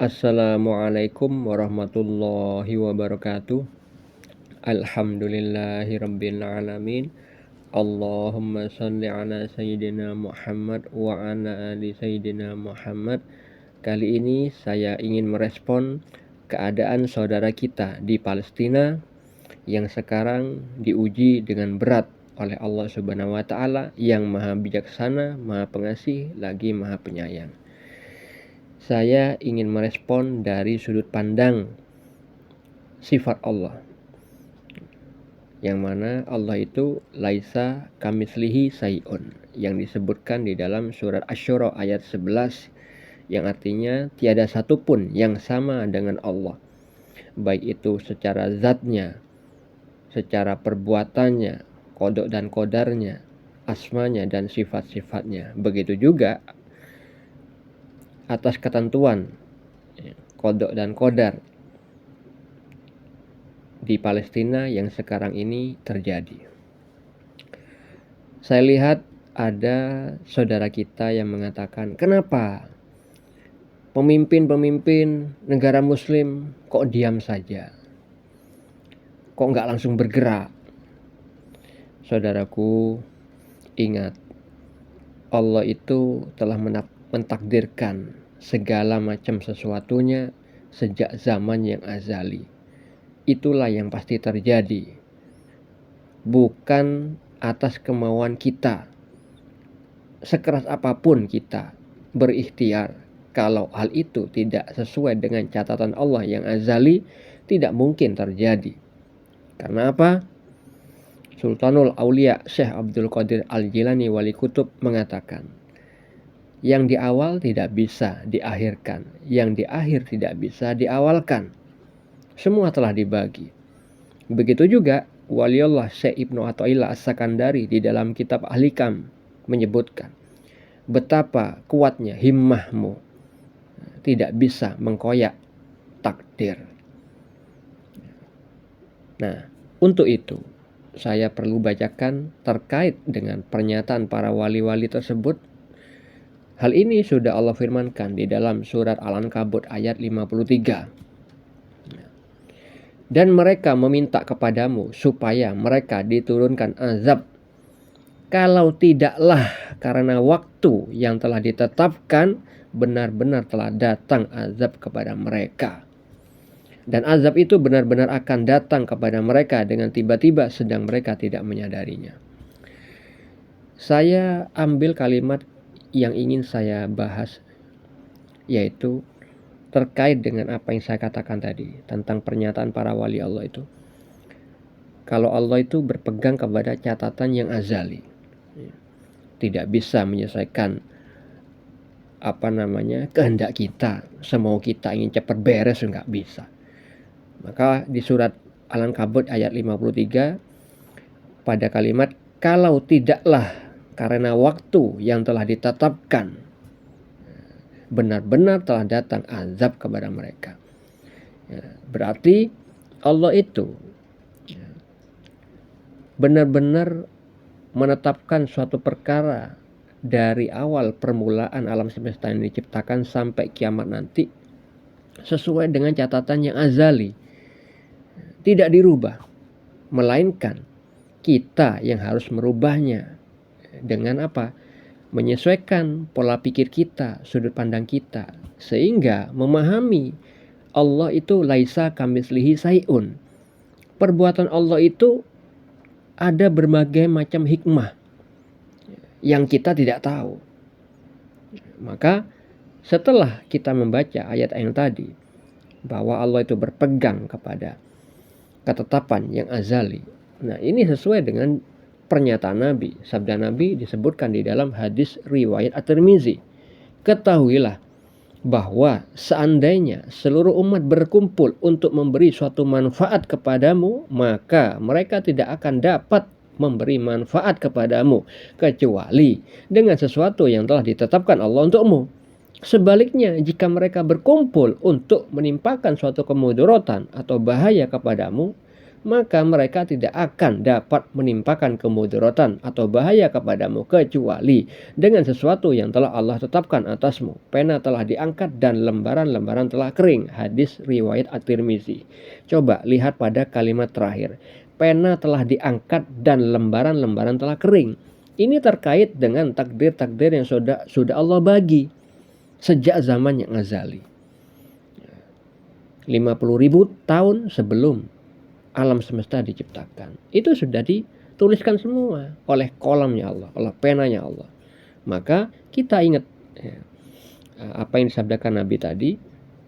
Assalamualaikum warahmatullahi wabarakatuh. Alhamdulillahirabbil alamin. Allahumma shalli ala sayyidina Muhammad wa ala ali sayyidina Muhammad. Kali ini saya ingin merespon keadaan saudara kita di Palestina yang sekarang diuji dengan berat oleh Allah Subhanahu wa taala yang Maha Bijaksana, Maha Pengasih, lagi Maha Penyayang. Saya ingin merespon dari sudut pandang sifat Allah, yang mana Allah itu laisa kamitslihi syai'un, yang disebutkan di dalam surat Asy-Syura ayat 11, yang artinya tiada satupun yang sama dengan Allah, baik itu secara zatnya, secara perbuatannya, kodok dan kodarnya, asmanya dan sifat-sifatnya. Begitu juga atas ketentuan kodok dan kodar di Palestina yang sekarang ini terjadi. Saya lihat ada saudara kita yang mengatakan, kenapa pemimpin-pemimpin negara muslim kok diam saja, kok nggak langsung bergerak? Saudaraku, ingat, Allah itu telah mentakdirkan segala macam sesuatunya sejak zaman yang azali. Itulah yang pasti terjadi, bukan atas kemauan kita. Sekeras apapun kita berikhtiar, kalau hal itu tidak sesuai dengan catatan Allah yang azali, tidak mungkin terjadi. Karena apa? Sultanul Aulia Syekh Abdul Qadir Al-Jilani Wali Kutub mengatakan, yang di awal tidak bisa diakhirkan, yang di akhir tidak bisa diawalkan. Semua telah dibagi. Begitu juga Waliullah Syekh Ibnu Athaillah As-Sakandari di dalam kitab Al-Hikam menyebutkan betapa kuatnya himmahmu tidak bisa mengkoyak takdir. Nah, untuk itu saya perlu bacakan terkait dengan pernyataan para wali-wali tersebut. Hal ini sudah Allah firmankan di dalam surat Al-Ankabut ayat 53. Dan mereka meminta kepadamu supaya mereka diturunkan azab, kalau tidaklah karena waktu yang telah ditetapkan benar-benar telah datang azab kepada mereka. Dan azab itu benar-benar akan datang kepada mereka dengan tiba-tiba sedang mereka tidak menyadarinya. Saya ambil kalimat yang ingin saya bahas, yaitu terkait dengan apa yang saya katakan tadi tentang pernyataan para wali Allah itu. Kalau Allah itu berpegang kepada catatan yang azali, tidak bisa menyelesaikan kehendak kita, semau kita ingin cepat beres, enggak bisa. Maka di surat Al-Ankabut ayat 53 pada kalimat kalau tidaklah karena waktu yang telah ditetapkan benar-benar telah datang azab kepada mereka. Berarti Allah itu benar-benar menetapkan suatu perkara dari awal permulaan alam semesta yang diciptakan sampai kiamat nanti sesuai dengan catatan yang azali, tidak dirubah, melainkan kita yang harus merubahnya. Dengan apa? Menyesuaikan pola pikir kita, sudut pandang kita, sehingga memahami Allah itu laisa kamitslihi syai'un. Perbuatan Allah itu ada berbagai macam hikmah yang kita tidak tahu. Maka setelah kita membaca ayat yang tadi, bahwa Allah itu berpegang kepada ketetapan yang azali, nah ini sesuai dengan pernyataan Nabi. Sabda Nabi disebutkan di dalam hadis riwayat At-Tirmizi. Ketahuilah bahwa seandainya seluruh umat berkumpul untuk memberi suatu manfaat kepadamu, maka mereka tidak akan dapat memberi manfaat kepadamu kecuali dengan sesuatu yang telah ditetapkan Allah untukmu. Sebaliknya, jika mereka berkumpul untuk menimpakan suatu kemudaratan atau bahaya kepadamu, maka mereka tidak akan dapat menimpakan kemudaratan atau bahaya kepadamu kecuali dengan sesuatu yang telah Allah tetapkan atasmu. Pena telah diangkat dan lembaran-lembaran telah kering. Hadis riwayat At-Tirmizi. Coba lihat pada kalimat terakhir. Pena telah diangkat dan lembaran-lembaran telah kering. Ini terkait dengan takdir-takdir yang sudah Allah bagi sejak zaman yang azali. 50.000 tahun sebelum alam semesta diciptakan. Itu sudah dituliskan semua oleh kolamnya Allah, oleh penanya Allah. Maka kita ingat apa yang disabdakan Nabi tadi,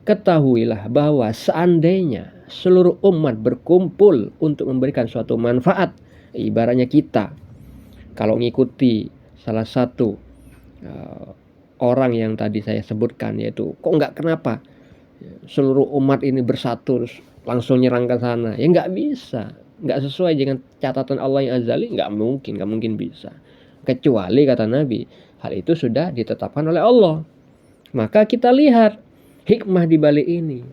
ketahuilah bahwa seandainya seluruh umat berkumpul untuk memberikan suatu manfaat, ibaratnya kita kalau mengikuti salah satu orang yang tadi saya sebutkan, yaitu kok enggak kenapa seluruh umat ini bersatu langsung nyerang ke sana, ya nggak bisa, nggak sesuai dengan catatan Allah yang azali, nggak mungkin bisa, kecuali kata Nabi hal itu sudah ditetapkan oleh Allah. Maka kita lihat hikmah di balik ini.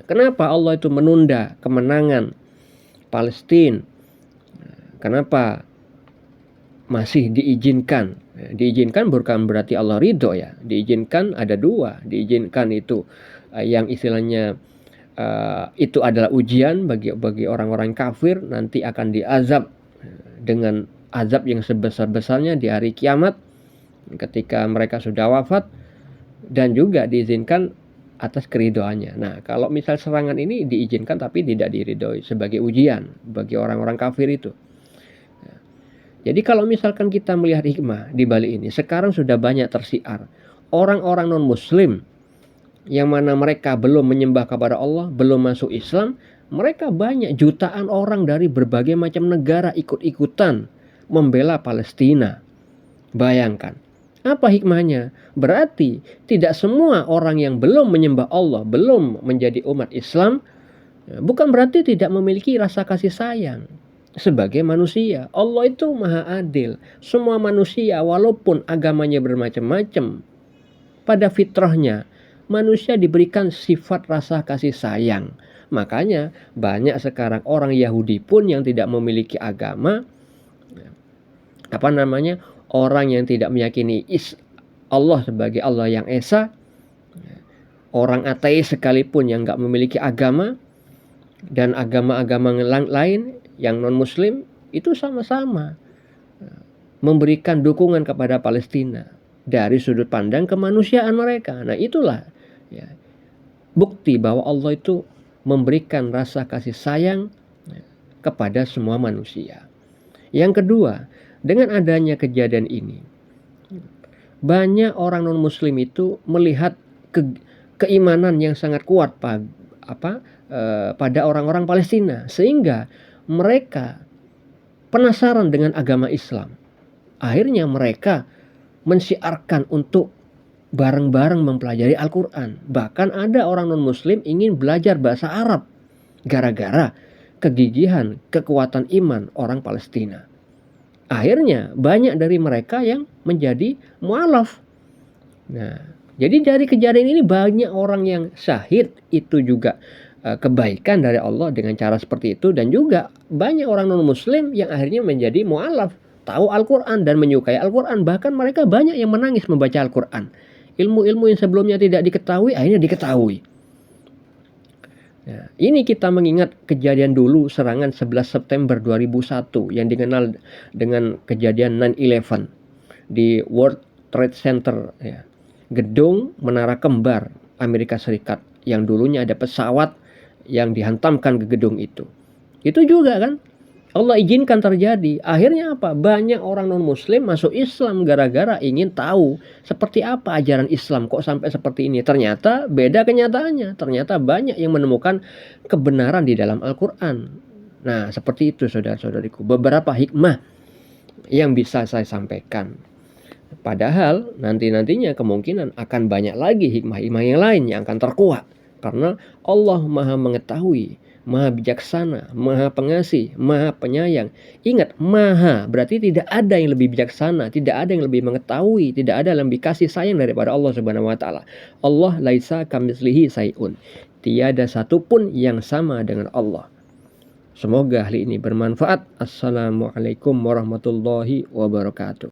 Kenapa Allah itu menunda kemenangan Palestina? Kenapa masih diizinkan? Diizinkan bukan berarti Allah ridho ya. Diizinkan ada dua. Diizinkan itu yang istilahnya itu adalah ujian bagi orang-orang kafir, nanti akan diazab dengan azab yang sebesar-besarnya di hari kiamat ketika mereka sudah wafat, dan juga diizinkan atas keridoannya. Nah, kalau misal serangan ini diizinkan tapi tidak diridhoi sebagai ujian bagi orang-orang kafir itu. Jadi kalau misalkan kita melihat hikmah di balik ini, sekarang sudah banyak tersiar orang-orang non-muslim yang mana mereka belum menyembah kepada Allah, belum masuk Islam. Mereka banyak, jutaan orang dari berbagai macam negara ikut-ikutan membela Palestina. Bayangkan, apa hikmahnya? Berarti tidak semua orang yang belum menyembah Allah, belum menjadi umat Islam, bukan berarti tidak memiliki rasa kasih sayang sebagai manusia. Allah itu maha adil. Semua manusia walaupun agamanya bermacam-macam, pada fitrahnya manusia diberikan sifat rasa kasih sayang. Makanya banyak sekarang orang Yahudi pun yang tidak memiliki agama, orang yang tidak meyakini Allah sebagai Allah yang esa, orang ateis sekalipun yang nggak memiliki agama, dan agama-agama lain yang non muslim, itu sama-sama memberikan dukungan kepada Palestina dari sudut pandang kemanusiaan mereka. Nah, itulah ya, bukti bahwa Allah itu memberikan rasa kasih sayang kepada semua manusia. Yang kedua, dengan adanya kejadian ini, banyak orang non muslim itu melihat keimanan yang sangat kuat pada orang-orang Palestina, sehingga mereka penasaran dengan agama Islam. Akhirnya mereka mensyiarkan untuk bareng-bareng mempelajari Al-Quran. Bahkan ada orang non-muslim ingin belajar bahasa Arab gara-gara kegigihan, kekuatan iman orang Palestina. Akhirnya banyak dari mereka yang menjadi mu'alaf. Nah, jadi dari kejadian ini banyak orang yang syahid, itu juga kebaikan dari Allah dengan cara seperti itu. Dan juga banyak orang non-muslim yang akhirnya menjadi mu'alaf, tahu Al-Quran dan menyukai Al-Quran. Bahkan mereka banyak yang menangis membaca Al-Quran. Ilmu-ilmu yang sebelumnya tidak diketahui akhirnya diketahui. Nah, ini kita mengingat kejadian dulu serangan 11 September 2001 yang dikenal dengan kejadian 9/11 di World Trade Center ya. Gedung menara kembar Amerika Serikat yang dulunya ada pesawat yang dihantamkan ke gedung itu. Itu juga kan Allah izinkan terjadi. Akhirnya apa? Banyak orang non-muslim masuk Islam gara-gara ingin tahu seperti apa ajaran Islam, kok sampai seperti ini. Ternyata beda kenyataannya. Ternyata banyak yang menemukan kebenaran di dalam Al-Quran. Nah, seperti itu saudara-saudariku, beberapa hikmah yang bisa saya sampaikan. Padahal nanti-nantinya kemungkinan akan banyak lagi hikmah-hikmah yang lain yang akan terkuak. Karena Allah maha mengetahui, maha bijaksana, maha pengasih, maha penyayang. Ingat, maha berarti tidak ada yang lebih bijaksana, tidak ada yang lebih mengetahui, tidak ada yang lebih kasih sayang daripada Allah Subhanahu wa taala. Allah laisa kamitslihi syai'un. Tiada satupun yang sama dengan Allah. Semoga hal ini bermanfaat. Assalamualaikum warahmatullahi wabarakatuh.